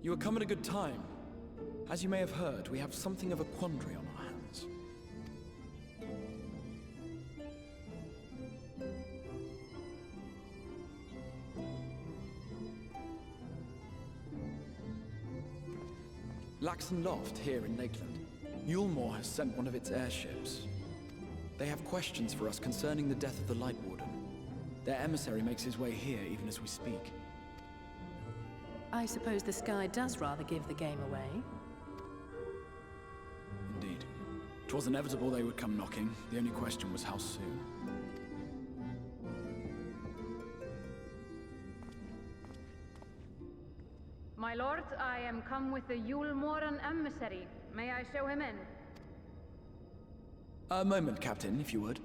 You have come at a good time. As you may have heard, we have something of a quandary on our hands. Laxon Loft, here in Lakeland. Eulmore has sent one of its airships. They have questions for us concerning the death of the Light Warden. Their emissary makes his way here even as we speak. I suppose the sky does rather give the game away. Indeed. 'Twas inevitable they would come knocking. The only question was how soon. My lord, I am come with the Eulmore emissary. May I show him in? A moment, Captain, if you would.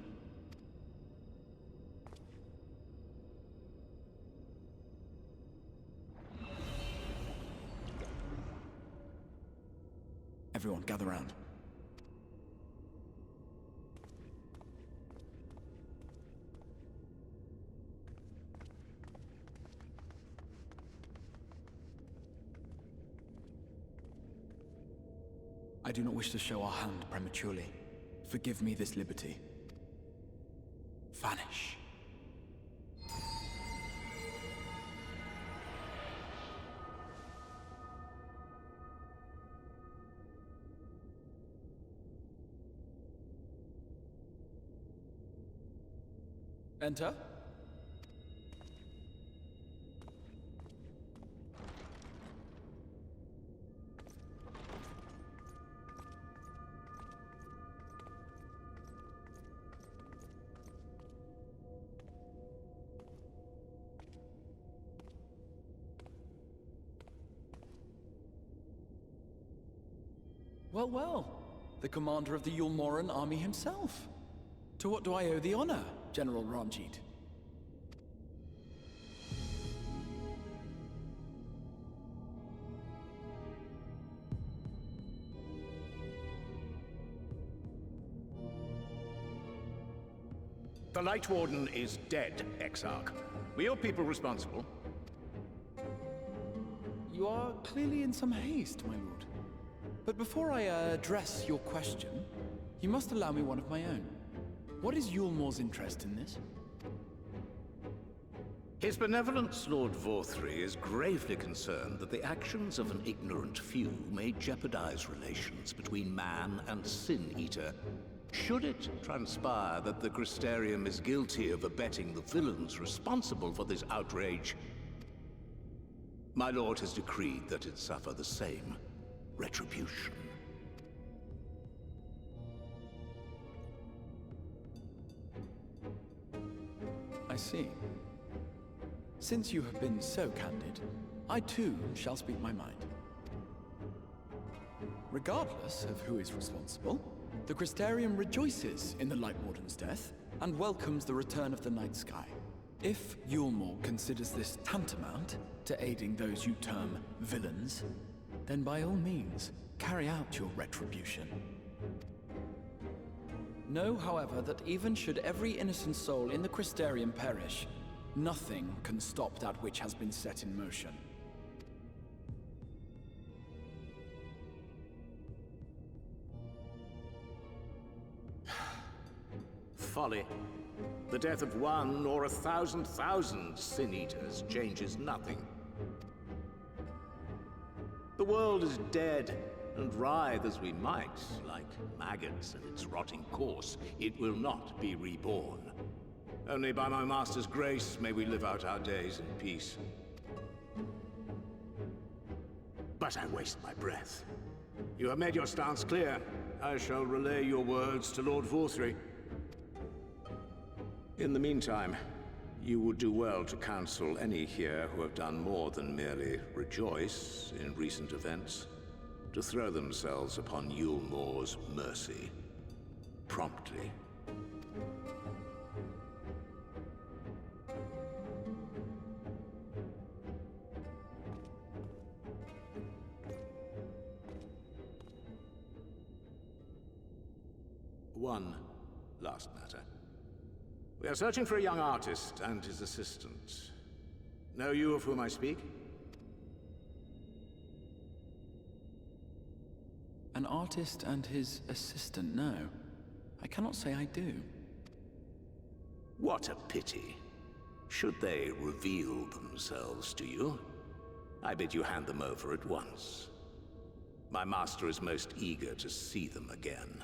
Everyone, gather round. I do not wish to show our hand prematurely. Forgive me this liberty. Vanish. Enter. Well, well. The commander of the Eulmoran army himself. To what do I owe the honor, General Ranjit? The Light Warden is dead, Exarch. Were your people responsible? You are clearly in some haste, my lord. But before I address your question, you must allow me one of my own. What is Eulmore's interest in this? His benevolence, Lord Vorthri, is gravely concerned that the actions of an ignorant few may jeopardize relations between man and Sin-Eater. Should it transpire that the Crystarium is guilty of abetting the villains responsible for this outrage, my lord has decreed that it suffer the same retribution. I see. Since you have been so candid, I too shall speak my mind. Regardless of who is responsible, the Crystarium rejoices in the Light Warden's death and welcomes the return of the night sky. If Eulmore considers this tantamount to aiding those you term villains, then by all means, carry out your retribution. Know, however, that even should every innocent soul in the Crystarium perish, nothing can stop that which has been set in motion. Folly. The death of one or 1,000,000 Sin-Eaters changes nothing. The world is dead, and writhe as we might, like maggots in its rotting course, it will not be reborn. Only by my master's grace may we live out our days in peace. But I waste my breath. You have made your stance clear. I shall relay your words to Lord Vorthri. In the meantime, you would do well to counsel any here who have done more than merely rejoice in recent events, to throw themselves upon Eulmore's mercy, promptly. One last matter. We are searching for a young artist and his assistant. Know you of whom I speak? An artist and his assistant, no. I cannot say I do. What a pity. Should they reveal themselves to you, I bid you hand them over at once. My master is most eager to see them again.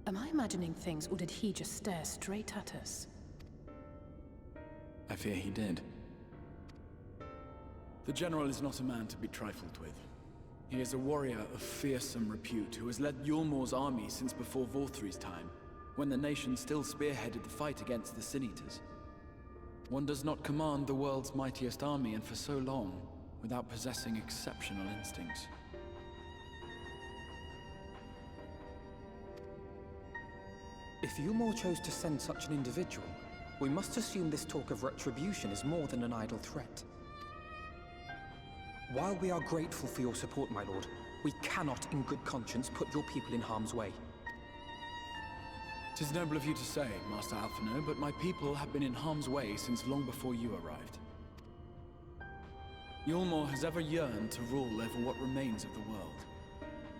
Am I imagining things, or did he just stare straight at us? I fear he did. The General is not a man to be trifled with. He is a warrior of fearsome repute who has led Eulmore's army since before Vorthry's time, when the nation still spearheaded the fight against the Sin-Eaters. One does not command the world's mightiest army, and for so long, without possessing exceptional instincts. If Eulmore chose to send such an individual, we must assume this talk of retribution is more than an idle threat. While we are grateful for your support, my lord, we cannot in good conscience put your people in harm's way. 'Tis noble of you to say, Master Alphino, but my people have been in harm's way since long before you arrived. Eulmore has ever yearned to rule over what remains of the world.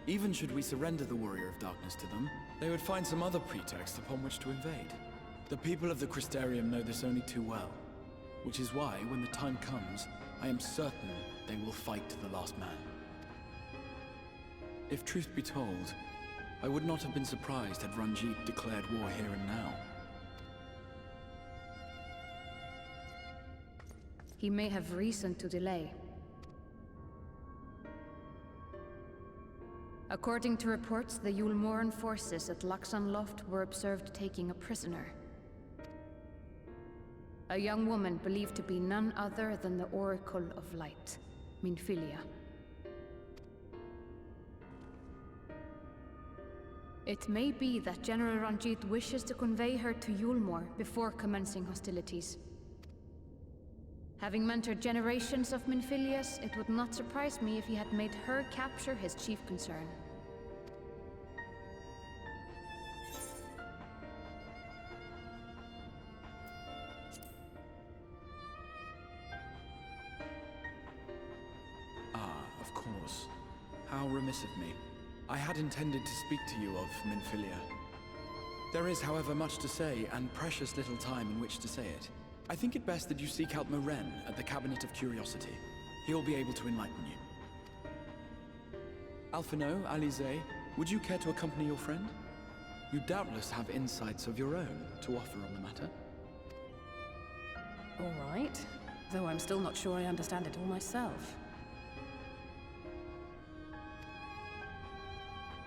Even should we surrender the Warrior of Darkness to them, they would find some other pretext upon which to invade. The people of the Crystarium know this only too well, which is why, when the time comes, I am certain they will fight to the last man. If truth be told, I would not have been surprised had Ranjit declared war here and now. He may have reason to delay. According to reports, the Eulmoran forces at Laxan Loft were observed taking a prisoner. A young woman believed to be none other than the Oracle of Light, Minfilia. It may be that General Ranjit wishes to convey her to Eulmore before commencing hostilities. Having mentored generations of Minfilias, it would not surprise me if he had made her capture his chief concern. Of course. How remiss of me. I had intended to speak to you of Minfilia. There is, however, much to say, and precious little time in which to say it. I think it best that you seek out Moren at the Cabinet of Curiosity. He'll be able to enlighten you. Alphino, Alize, would you care to accompany your friend? You doubtless have insights of your own to offer on the matter. All right, though I'm still not sure I understand it all myself.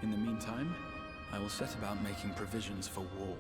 In the meantime, I will set about making provisions for war.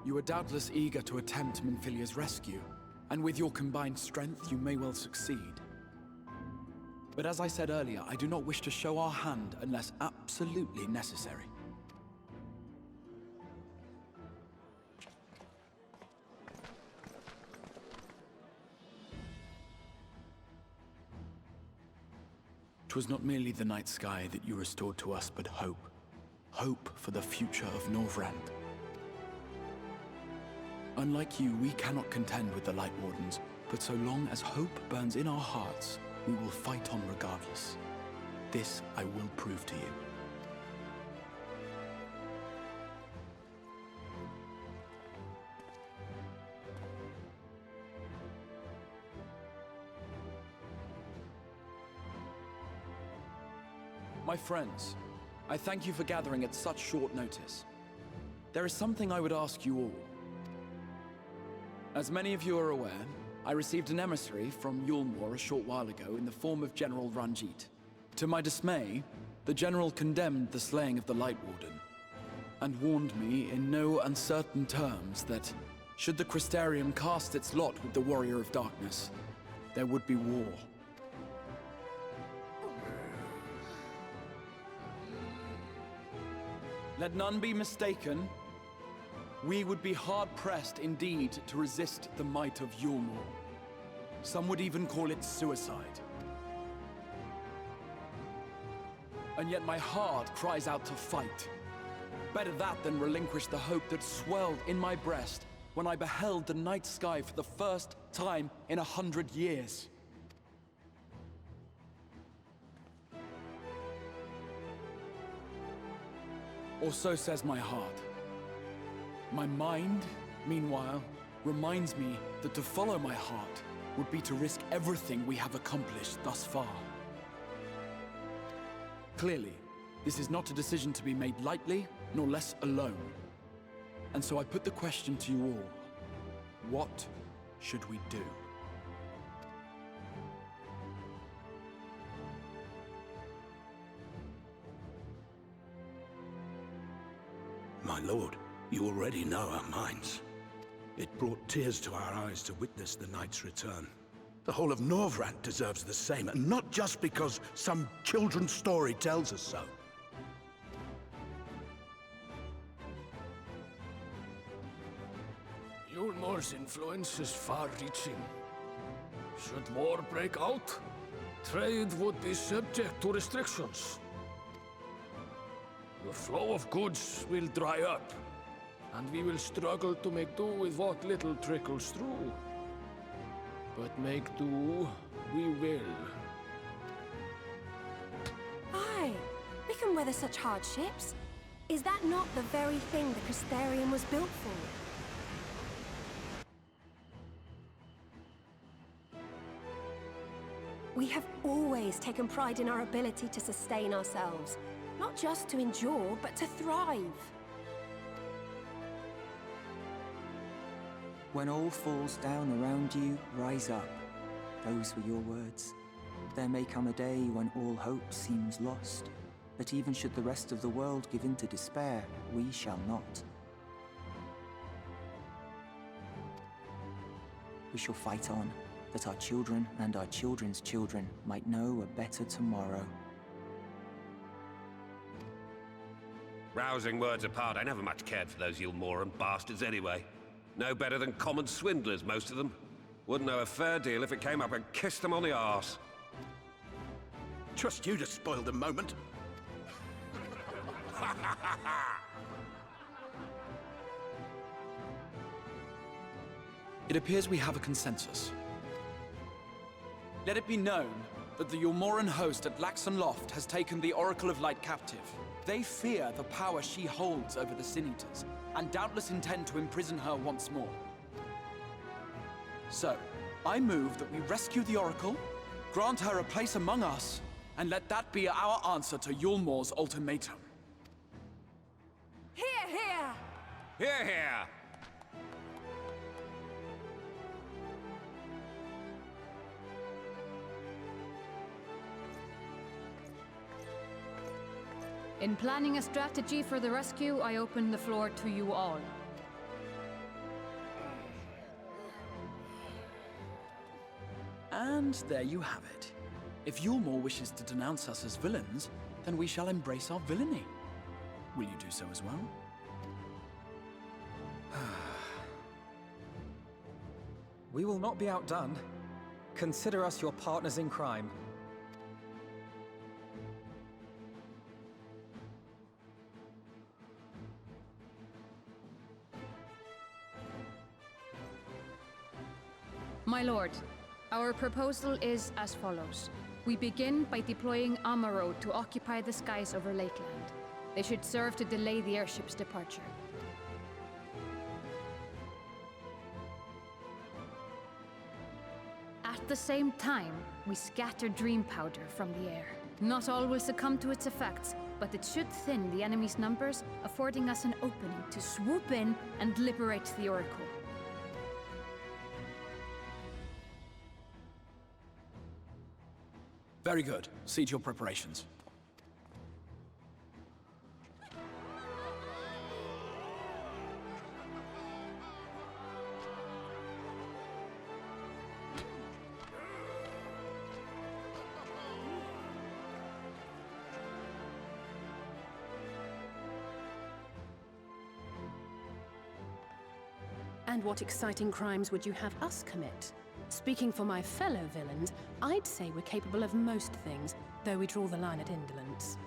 You are doubtless eager to attempt Minfilia's rescue, and with your combined strength, you may well succeed. But as I said earlier, I do not wish to show our hand unless absolutely necessary. Twas not merely the night sky that you restored to us, but hope. Hope for the future of Norvrand. Unlike you, we cannot contend with the Light Wardens, but so long as hope burns in our hearts, we will fight on regardless. This I will prove to you. My friends, I thank you for gathering at such short notice. There is something I would ask you all. As many of you are aware, I received an emissary from Eulmore a short while ago in the form of General Ranjit. To my dismay, the General condemned the slaying of the Light Warden, and warned me in no uncertain terms that, should the Crystarium cast its lot with the Warrior of Darkness, there would be war. Let none be mistaken. We would be hard-pressed indeed to resist the might of Eulmore. Some would even call it suicide. And yet my heart cries out to fight. Better that than relinquish the hope that swelled in my breast when I beheld the night sky for the first time in 100 years. Or so says my heart. My mind, meanwhile, reminds me that to follow my heart would be to risk everything we have accomplished thus far. Clearly, this is not a decision to be made lightly, nor less alone. And so I put the question to you all. What should we do? My lord, you already know our minds. It brought tears to our eyes to witness the knight's return. The whole of Norvrand deserves the same, and not just because some children's story tells us so. Eulmore's influence is far-reaching. Should war break out, trade would be subject to restrictions. The flow of goods will dry up, and we will struggle to make do with what little trickles through. But make do, we will. Aye, we can weather such hardships. Is that not the very thing the Crystarium was built for? We have always taken pride in our ability to sustain ourselves. Not just to endure, but to thrive. When all falls down around you, rise up. Those were your words. There may come a day when all hope seems lost, but even should the rest of the world give in to despair, we shall not. We shall fight on, that our children and our children's children might know a better tomorrow. Rousing words apart, I never much cared for those Eulmoran bastards anyway. No better than common swindlers, most of them. Wouldn't know a fair deal if it came up and kissed them on the arse. Trust you to spoil the moment. It appears we have a consensus. Let it be known that the Eulmoran host at Laxon Loft has taken the Oracle of Light captive. They fear the power she holds over the Sin Eaters, and doubtless intend to imprison her once more. So, I move that we rescue the Oracle, grant her a place among us, and let that be our answer to Eulmore's ultimatum. Hear, hear! Hear, hear! In planning a strategy for the rescue, I open the floor to you all. And there you have it. If Eulmore wishes to denounce us as villains, then we shall embrace our villainy. Will you do so as well? We will not be outdone. Consider us your partners in crime. My lord, our proposal is as follows. We begin by deploying Amaro to occupy the skies over Lakeland. They should serve to delay the airship's departure. At the same time, we scatter dream powder from the air. Not all will succumb to its effects, but it should thin the enemy's numbers, affording us an opening to swoop in and liberate the Oracle. Very good. See to your preparations. And what exciting crimes would you have us commit? Speaking for my fellow villains, I'd say we're capable of most things, though we draw the line at indolence.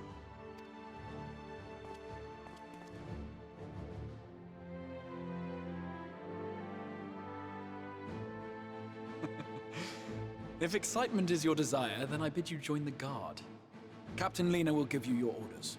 If excitement is your desire, then I bid you join the guard. Captain Lena will give you your orders.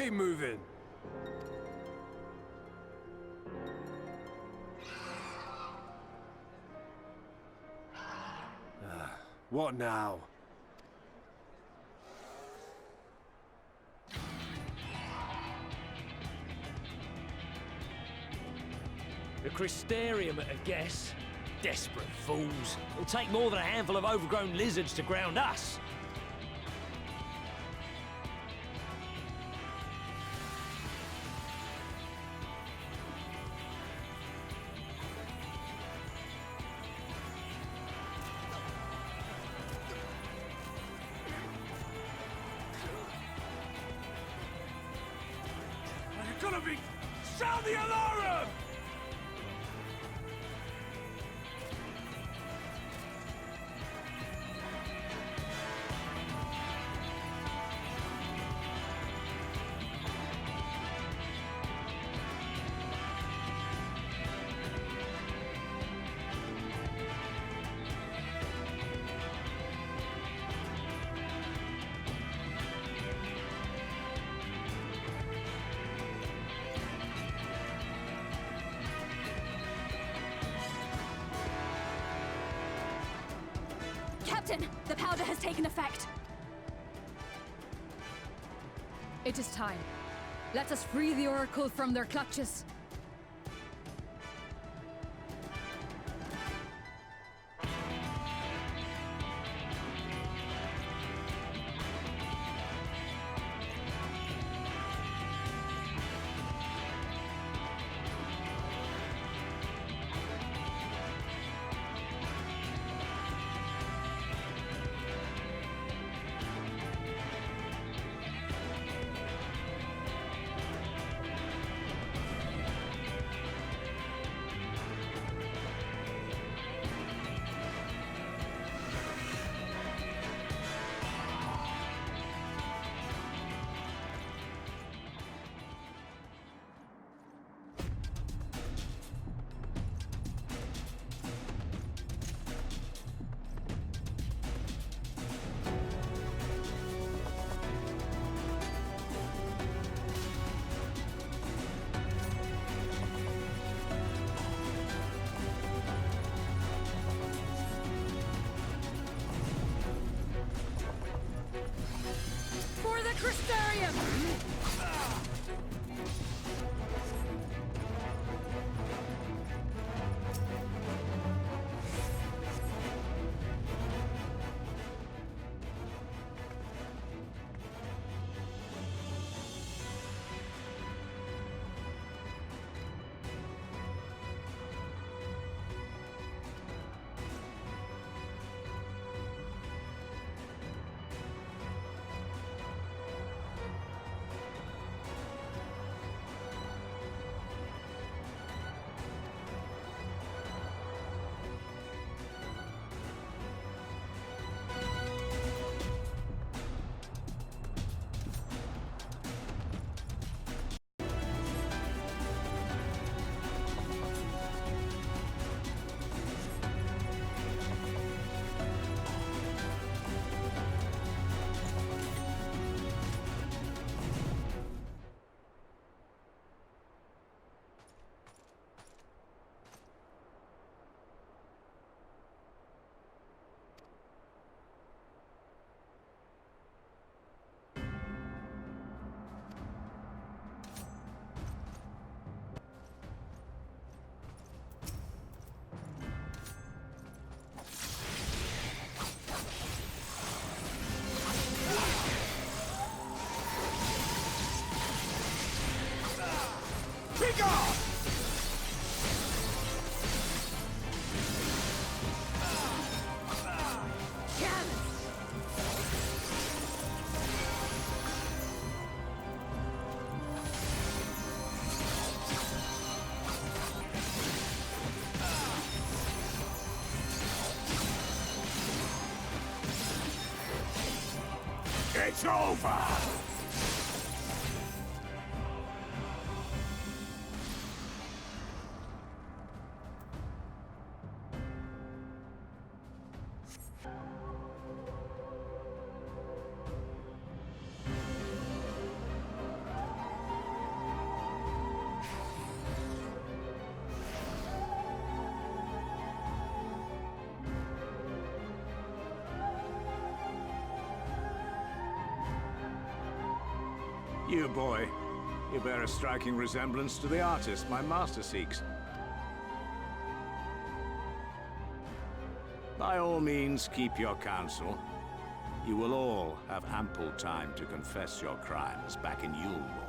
Keep moving. What now? The Crystarium at a guess. Desperate fools. It'll take more than a handful of overgrown lizards to ground us. You're gonna be... Sound the alarm! Captain, the powder has taken effect. It is time. Let us free the Oracle from their clutches. For the Crystarium! It's over! You boy, you bear a striking resemblance to the artist my master seeks. By all means, keep your counsel. You will all have ample time to confess your crimes back in Eulmore.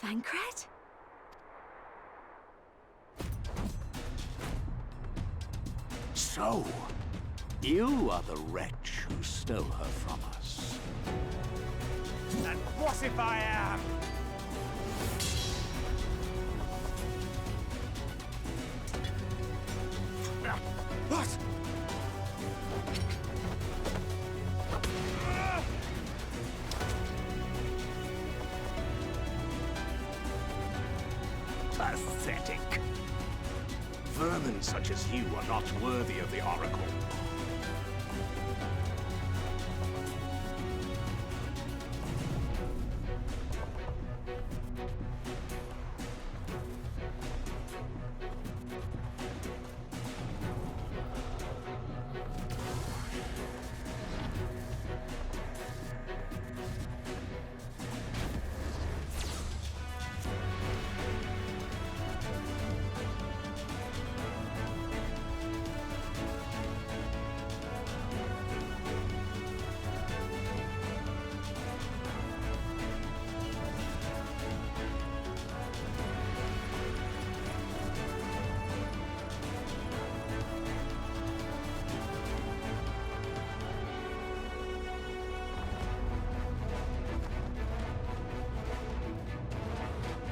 Thancred? So, you are the wretch who stole her from us. And what if I am? What? Pathetic. Vermin such as you are not worthy of the Oracle.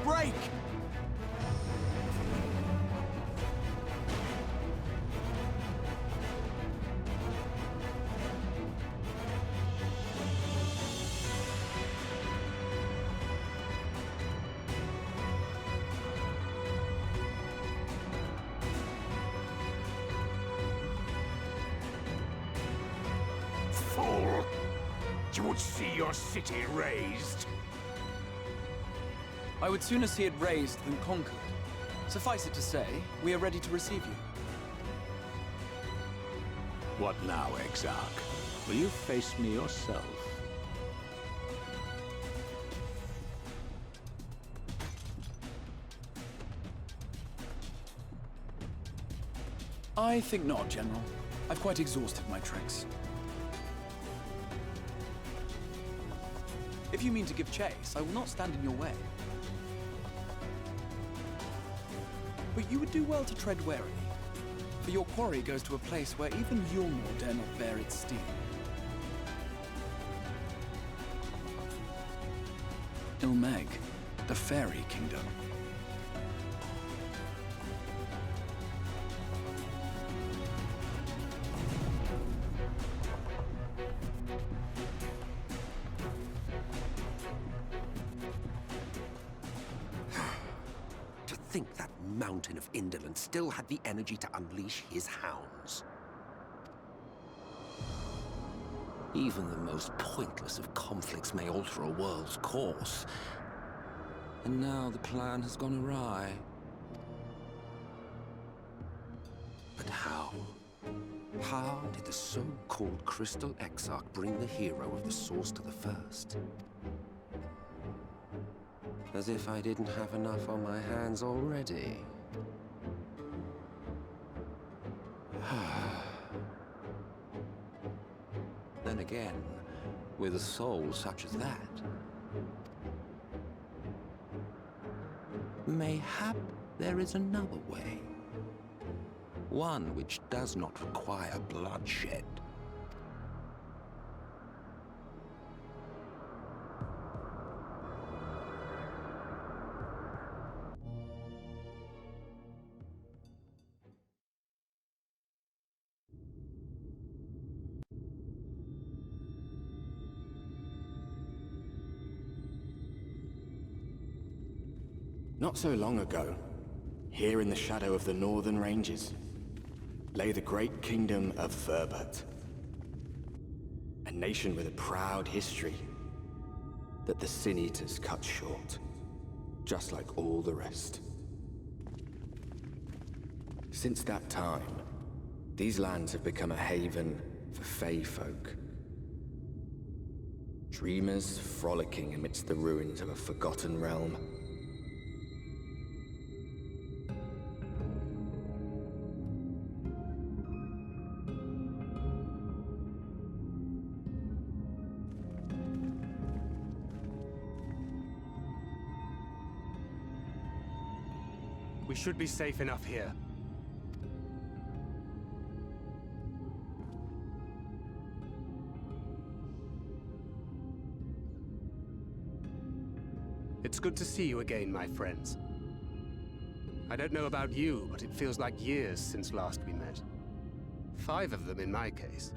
Break! Fool! You would see your city razed. I would sooner see it razed than conquered. Suffice it to say, we are ready to receive you. What now, Exarch? Will you face me yourself? I think not, General. I've quite exhausted my tricks. If you mean to give chase, I will not stand in your way. But you would do well to tread warily, for your quarry goes to a place where even Eulmore dare not bear its steel. Ilmeg, the Fairy Kingdom. To think that mountain of indolence still had the energy to unleash his hounds. Even the most pointless of conflicts may alter a world's course. And now the plan has gone awry. But how? How did the so-called Crystal Exarch bring the hero of the Source to the First? As if I didn't have enough on my hands already. Then again, with a soul such as that, mayhap there is another way. One which does not require bloodshed. Not so long ago, here in the shadow of the northern ranges, lay the great kingdom of Verbert. A nation with a proud history that the Sin Eaters cut short, just like all the rest. Since that time, these lands have become a haven for Fey folk. Dreamers frolicking amidst the ruins of a forgotten realm. We should be safe enough here. It's good to see you again, my friends. I don't know about you, but it feels like years since last we met. 5 of them in my case.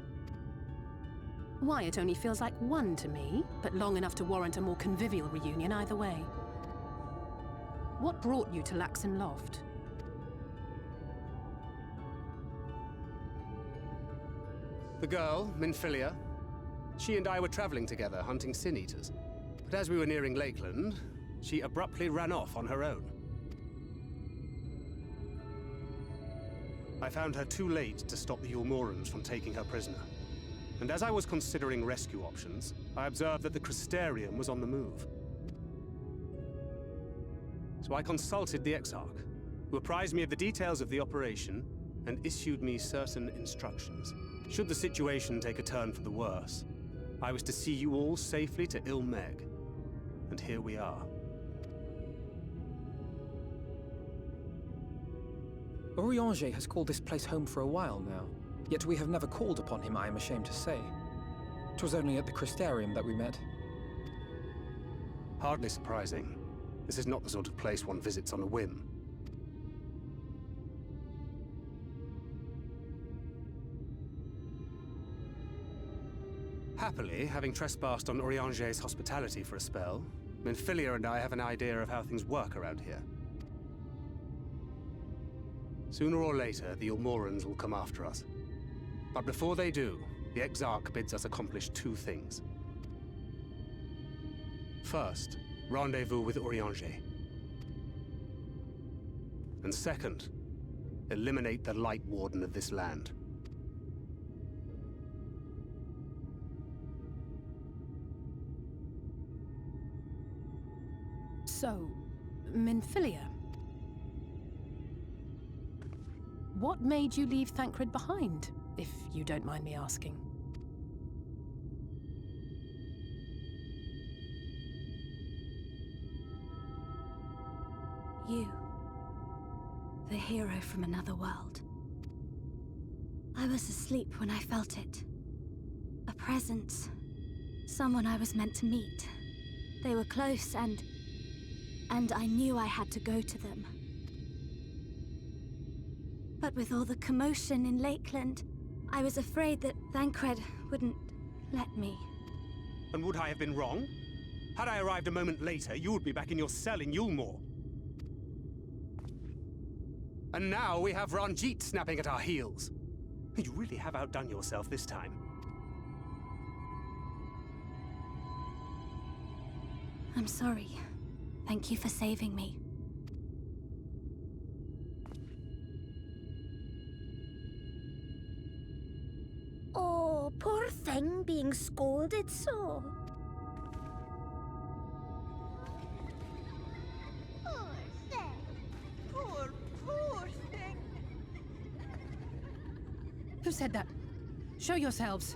Why, it only feels like 1 to me, but long enough to warrant a more convivial reunion either way. What brought you to Laxen Loft? The girl, Minfilia, she and I were traveling together, hunting Sin Eaters. But as we were nearing Lakeland, she abruptly ran off on her own. I found her too late to stop the Eulmorans from taking her prisoner. And as I was considering rescue options, I observed that the Crystarium was on the move. So I consulted the Exarch, who apprised me of the details of the operation and issued me certain instructions. Should the situation take a turn for the worse, I was to see you all safely to Eulmore. And here we are. Urianger has called this place home for a while now, yet we have never called upon him, I am ashamed to say. 'Twas only at the Crystarium that we met. Hardly surprising. This is not the sort of place one visits on a whim. Happily, having trespassed on Urianger's hospitality for a spell, Minfilia and I have an idea of how things work around here. Sooner or later, the Eulmorans will come after us. But before they do, the Exarch bids us accomplish 2 things. First, rendezvous with Urianger. And second, eliminate the Light Warden of this land. So, Minfilia. What made you leave Thancred behind, if you don't mind me asking? You. The hero from another world. I was asleep when I felt it. A presence. Someone I was meant to meet. They were close and I knew I had to go to them. But with all the commotion in Lakeland, I was afraid that Thancred wouldn't let me. And would I have been wrong? Had I arrived a moment later, you would be back in your cell in Eulmore. And now we have Ranjit snapping at our heels. You really have outdone yourself this time. I'm sorry. Thank you for saving me. Oh, poor thing being scolded so. Poor thing. Poor thing. Who said that? Show yourselves.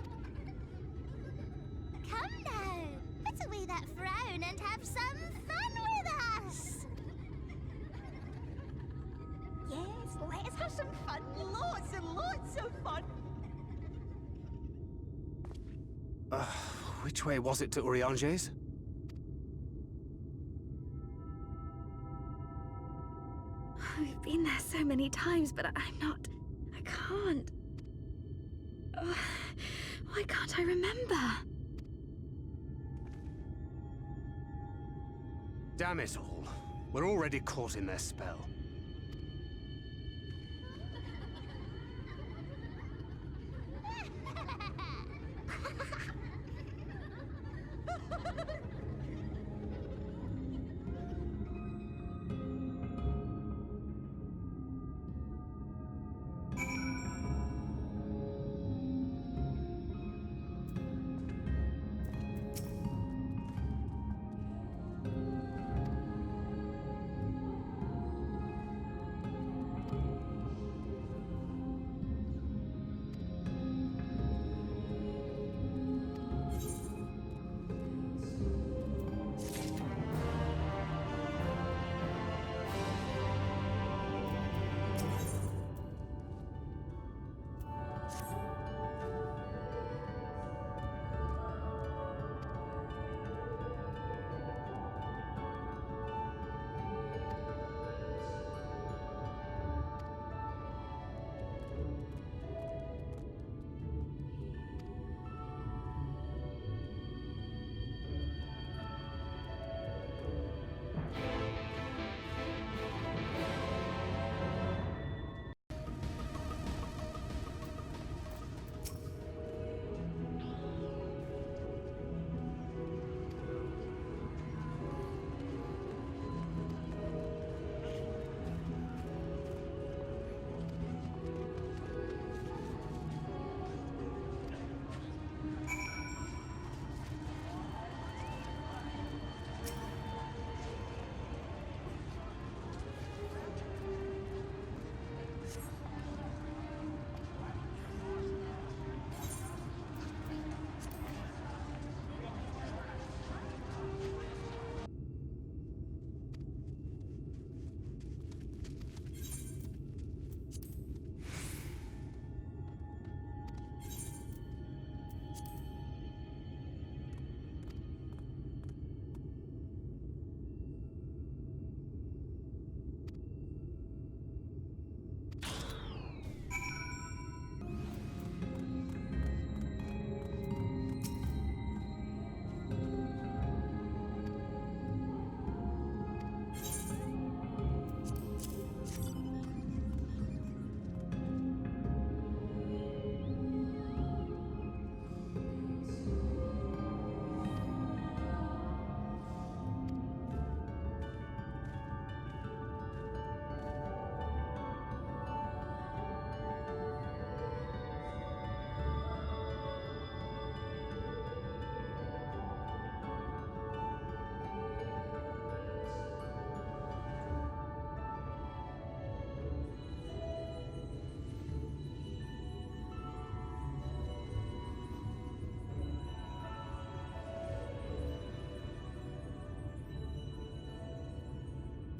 Come now. Put away that frown and have some fun with us. Yes, let us have some fun. Lots and lots of fun. Which way was it to Urianger's? We've been there so many times, but I can't. Why can't I remember? Damn it all. We're already caught in their spell.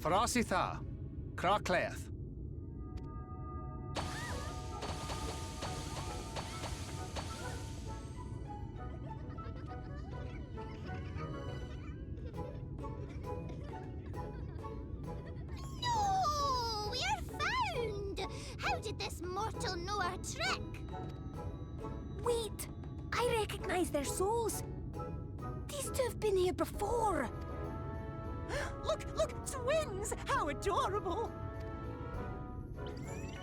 Farasitha, Krakleath. No! We're found! How did this mortal know our trick? Wait! I recognize their souls. These two have been here before. Look! Twins! How adorable!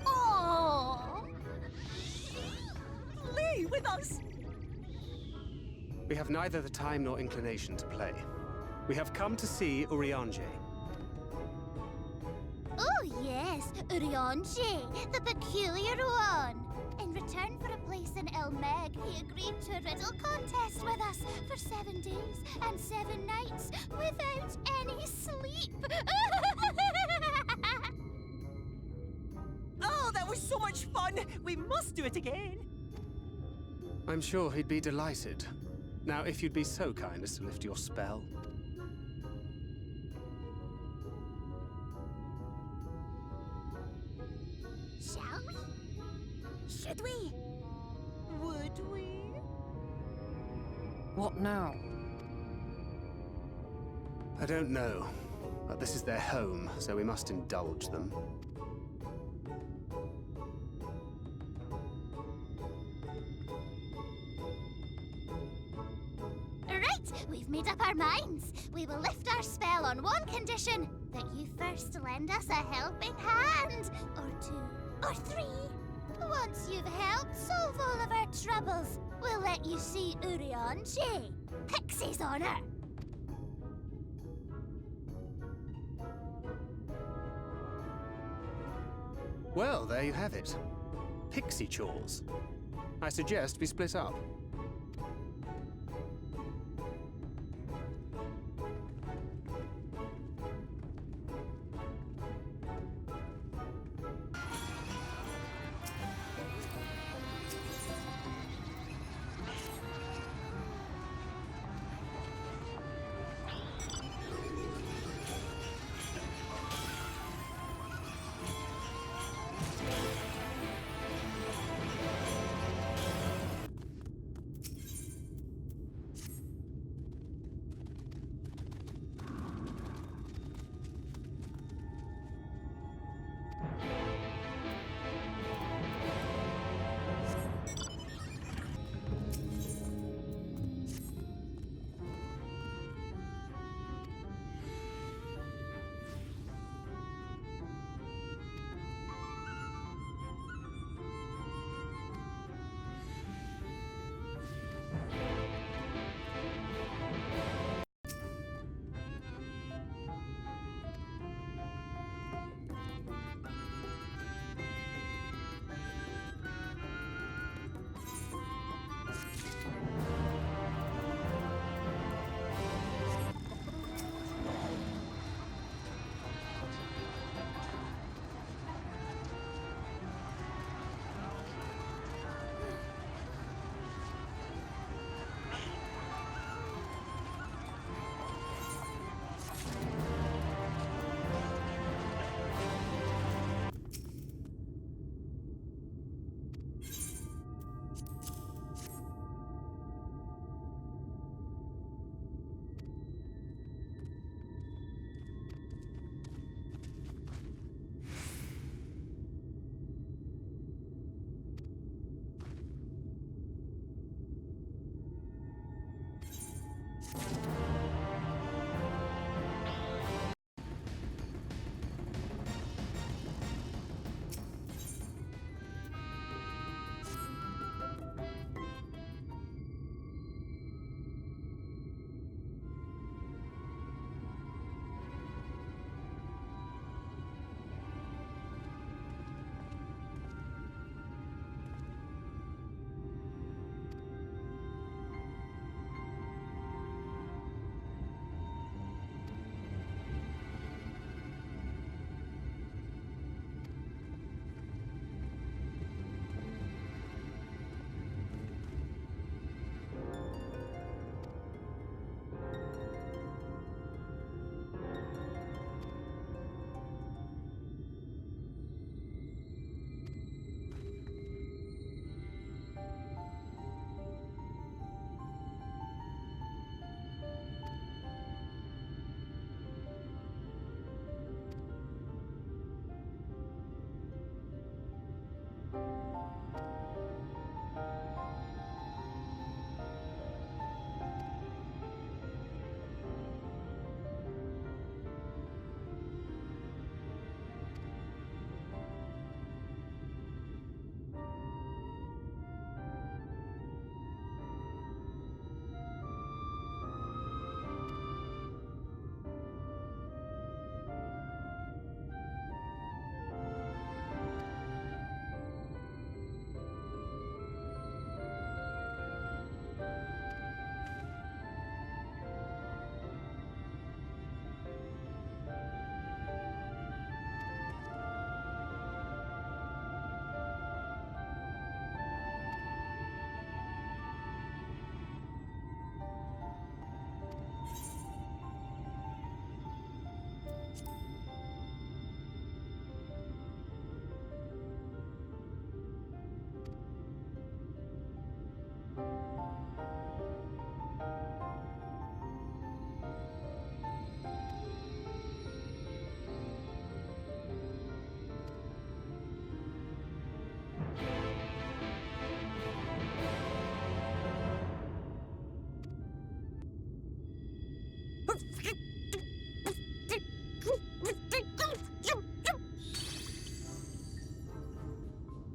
Oh! Play with us! We have neither the time nor inclination to play. We have come to see Urianger. Oh yes, Urianger, the peculiar one. In return for a place in Eulmore, he agreed to a riddle contest with us for 7 days and 7 nights without any sleep. Oh, that was so much fun! We must do it again! I'm sure he'd be delighted. Now, if you'd be so kind as to lift your spell. Shall we? Should we? Would we? What now? I don't know, but this is their home, so we must indulge them. Right, we've made up our minds. We will lift our spell on one condition, that you first lend us a helping hand. Or 2, or 3. Once you've helped solve all of our troubles, we'll let you see Urianger. Pixie's honor. Well, there you have it. Pixie chores. I suggest we split up.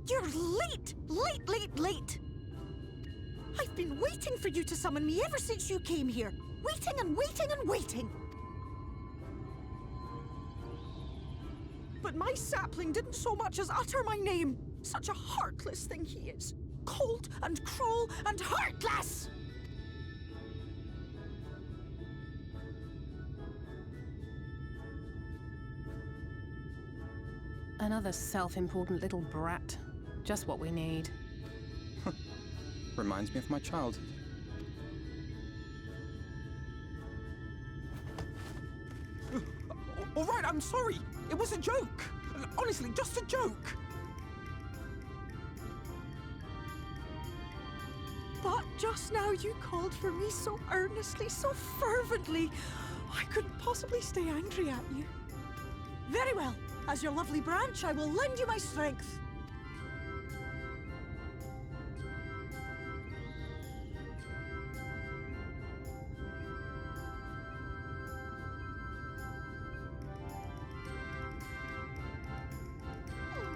You're late! Late! I've been waiting for you to summon me ever since you came here. Waiting and waiting and waiting. But my sapling didn't so much as utter my name. Such a heartless thing he is. Cold and cruel and heartless! Another self-important little brat. Just what we need. Reminds me of my childhood. All right, I'm sorry. It was a joke. Honestly, just a joke. But just now you called for me so earnestly, so fervently. I couldn't possibly stay angry at you. Very well. As your lovely branch, I will lend you my strength.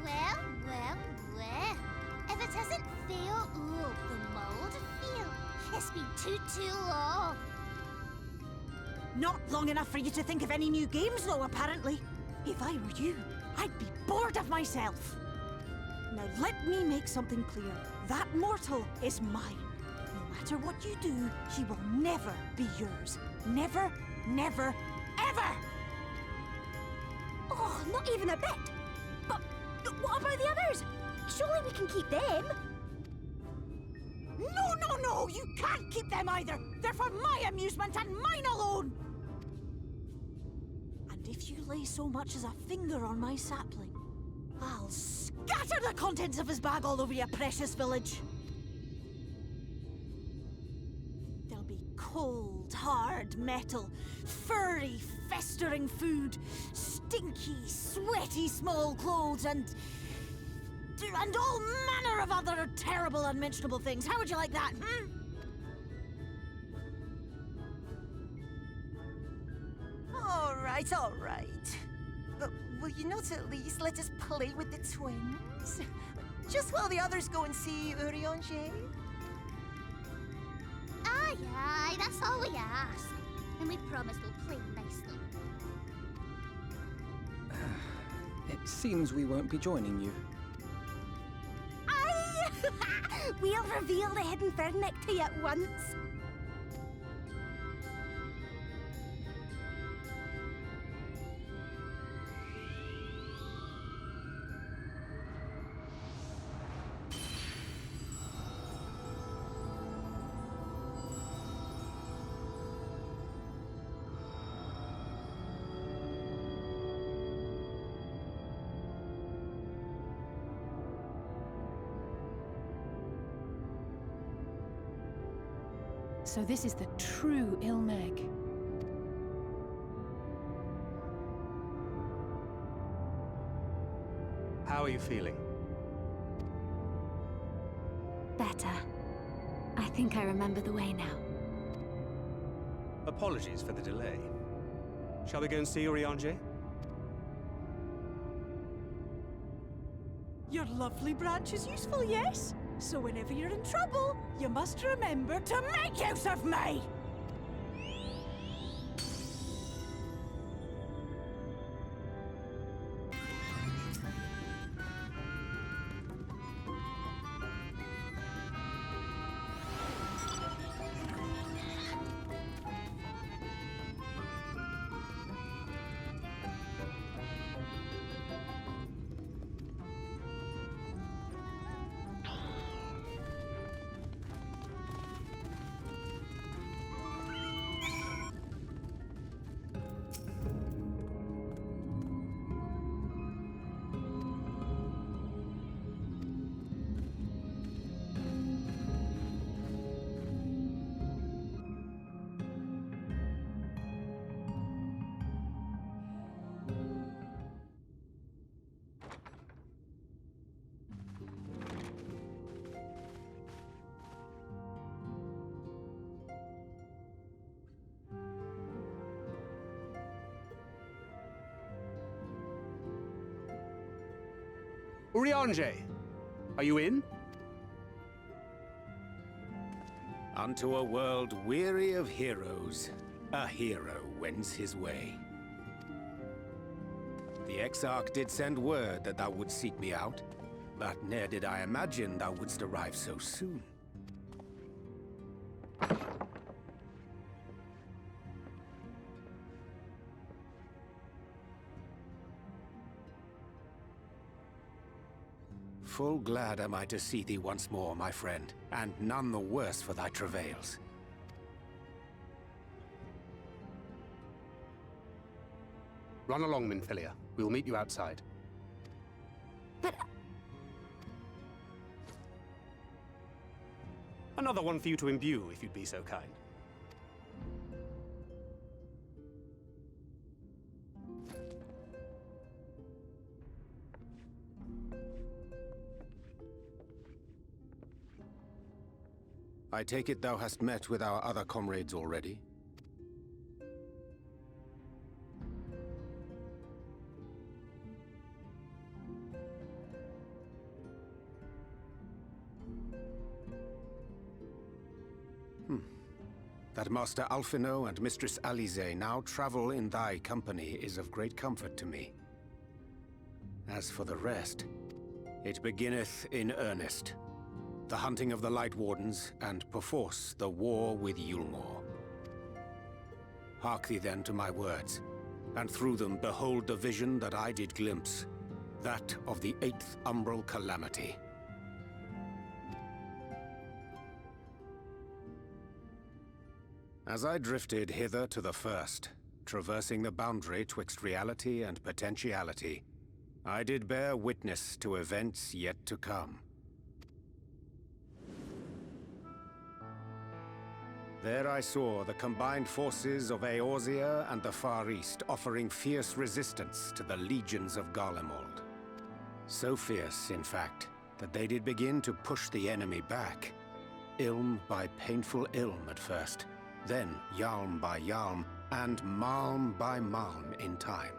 Well. If it isn't Theo, the mold feel. It's been too long. Not long enough for you to think of any new games, though, apparently. If I were you, I'd be bored of myself. Now let me make something clear. That mortal is mine. No matter what you do, he will never be yours. Never, never, ever! Oh, not even a bit. But what about the others? Surely we can keep them. No, you can't keep them either. They're for my amusement and mine alone. And if you lay so much as a finger on my sapling, I'll scatter the contents of his bag all over your precious village. There'll be cold, hard metal, furry, festering food, stinky, sweaty small clothes, and all manner of other terrible, unmentionable things. How would you like that, All right. But will you not at least let us play with the twins? Just while the others go and see Urianger? Aye, that's all we ask. And we promise we'll play nicely. It seems we won't be joining you. Aye! We'll reveal the hidden Fernic to you at once. So this is the true Eulmore. How are you feeling? Better. I think I remember the way now. Apologies for the delay. Shall we go and see Urianger? Your lovely branch is useful, yes? So whenever you're in trouble, you must remember to make use of me! Urianger, are you in? Unto a world weary of heroes, a hero wends his way. The Exarch did send word that thou wouldst seek me out, but ne'er did I imagine thou wouldst arrive so soon. Full glad am I to see thee once more, my friend, and none the worse for thy travails. Run along, Minfilia. We'll meet you outside. But... Another one for you to imbue, if you'd be so kind. I take it thou hast met with our other comrades already? That Master Alphino and Mistress Alize now travel in thy company is of great comfort to me. As for the rest, it beginneth in earnest. The hunting of the Light Wardens, and perforce the war with Eulmore. Hark thee then to my words, and through them behold the vision that I did glimpse, that of the 8th Umbral Calamity. As I drifted hither to the first, traversing the boundary twixt reality and potentiality, I did bear witness to events yet to come. There I saw the combined forces of Eorzea and the Far East offering fierce resistance to the legions of Garlemald. So fierce, in fact, that they did begin to push the enemy back. Ilm by painful Ilm at first, then Yalm by Yalm, and Malm by Malm in time.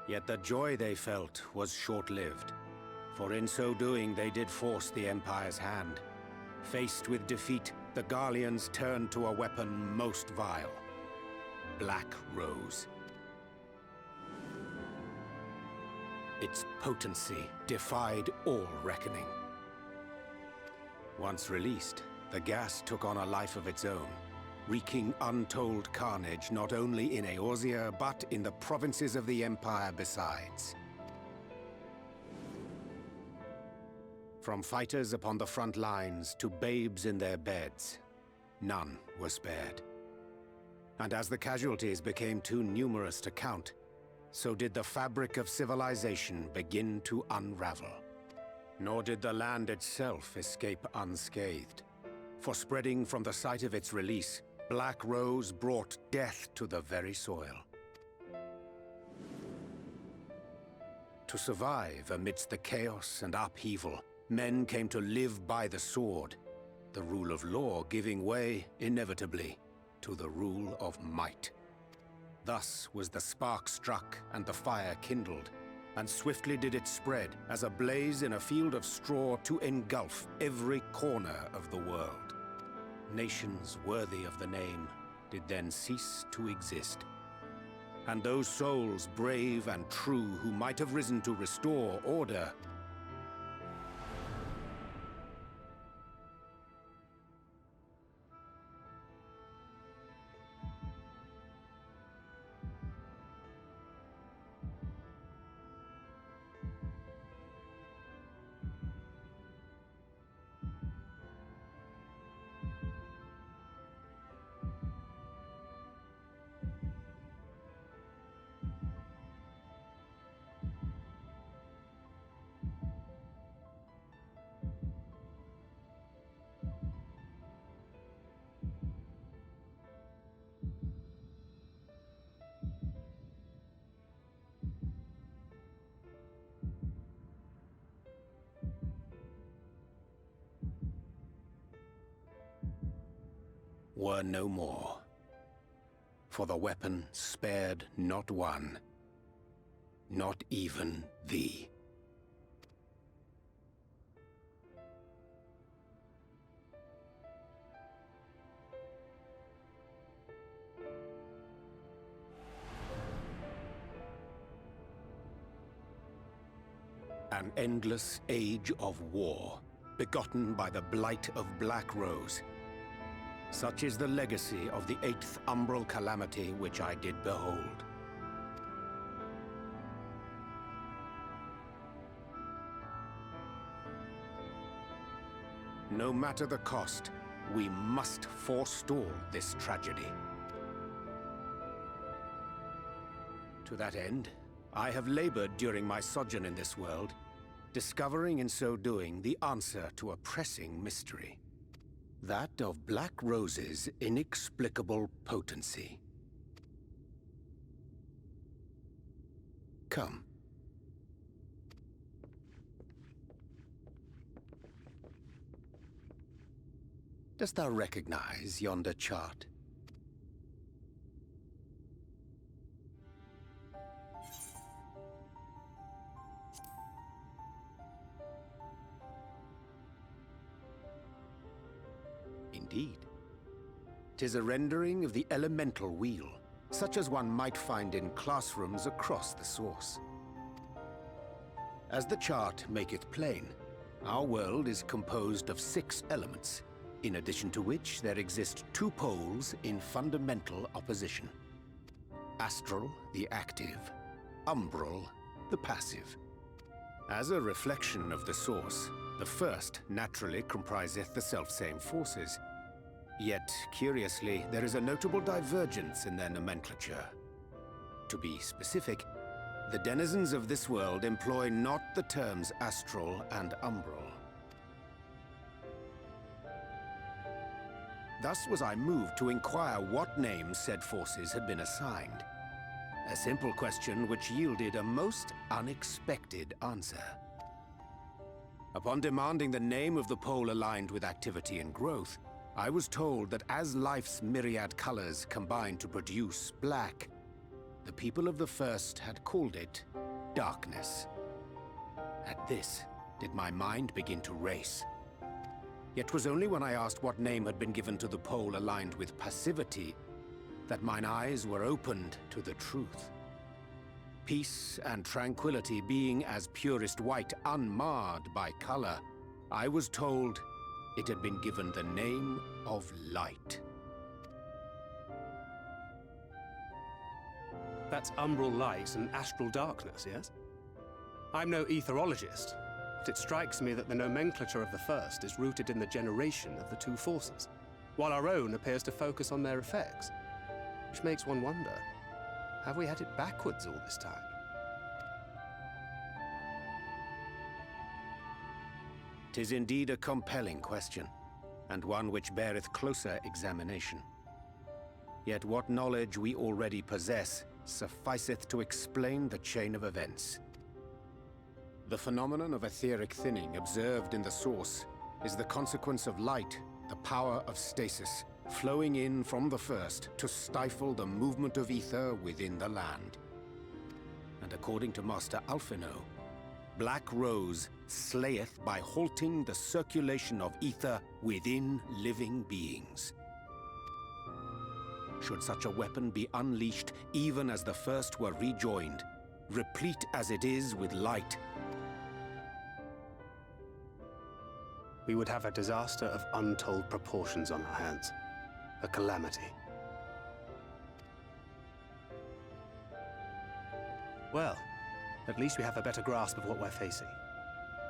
Yet the joy they felt was short-lived, for in so doing they did force the Empire's hand. Faced with defeat, the Garleans turned to a weapon most vile: Black Rose. Its potency defied all reckoning. Once released, the gas took on a life of its own, wreaking untold carnage not only in Eorzea, but in the provinces of the Empire besides. From fighters upon the front lines to babes in their beds, none were spared. And as the casualties became too numerous to count, so did the fabric of civilization begin to unravel. Nor did the land itself escape unscathed, for spreading from the site of its release, Black Rose brought death to the very soil. To survive amidst the chaos and upheaval, men came to live by the sword, the rule of law giving way, inevitably, to the rule of might. Thus was the spark struck and the fire kindled, and swiftly did it spread as a blaze in a field of straw to engulf every corner of the world. Nations worthy of the name did then cease to exist. And those souls brave and true who might have risen to restore order were no more. For the weapon spared not one, not even thee. An endless age of war, begotten by the blight of Black Rose. Such is the legacy of the 8th umbral calamity which I did behold. No matter the cost, we must forestall this tragedy. To that end, I have labored during my sojourn in this world, discovering in so doing the answer to a pressing mystery. That of Black Rose's inexplicable potency. Come. Dost thou recognize yonder chart? Indeed. 'Tis a rendering of the elemental wheel, such as one might find in classrooms across the source. As the chart maketh plain, our world is composed of 6 elements, in addition to which there exist 2 poles in fundamental opposition. Astral, the active; umbral, the passive. As a reflection of the source, the first naturally compriseth the selfsame forces. Yet, curiously, there is a notable divergence in their nomenclature. To be specific, the denizens of this world employ not the terms astral and umbral. Thus was I moved to inquire what names said forces had been assigned. A simple question which yielded a most unexpected answer. Upon demanding the name of the pole aligned with activity and growth, I was told that as life's myriad colors combine to produce black, the people of the first had called it darkness. At this, did my mind begin to race. Yet 'twas only when I asked what name had been given to the pole aligned with passivity that mine eyes were opened to the truth. Peace and tranquility being as purest white, unmarred by color, I was told it had been given the name of light. That's umbral light and astral darkness, yes? I'm no etherologist, but it strikes me that the nomenclature of the first is rooted in the generation of the 2 forces, while our own appears to focus on their effects. Which makes one wonder, have we had it backwards all this time? 'Tis indeed a compelling question, and one which beareth closer examination. Yet what knowledge we already possess sufficeth to explain the chain of events. The phenomenon of etheric thinning observed in the source is the consequence of light, the power of stasis, flowing in from the first to stifle the movement of ether within the land. And according to Master Alphino, Black Rose slayeth by halting the circulation of ether within living beings. Should such a weapon be unleashed even as the first were rejoined, replete as it is with light, we would have a disaster of untold proportions on our hands. A calamity. Well, at least we have a better grasp of what we're facing.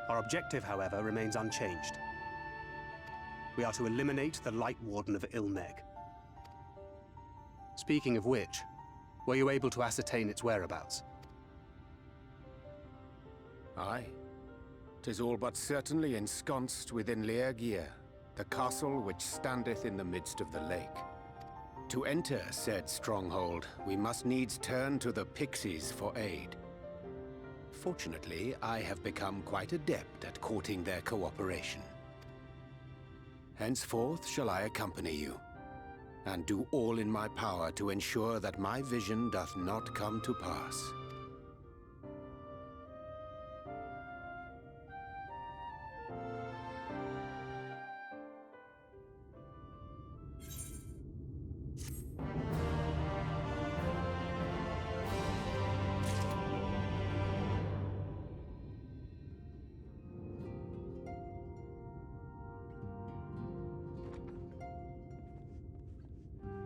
Our objective, however, remains unchanged. We are to eliminate the Light Warden of Eulmore. Speaking of which, were you able to ascertain its whereabouts? Aye. 'Tis all but certainly ensconced within Urianger, the castle which standeth in the midst of the lake. To enter said stronghold, we must needs turn to the pixies for aid. Fortunately, I have become quite adept at courting their cooperation. Henceforth shall I accompany you, and do all in my power to ensure that my vision doth not come to pass.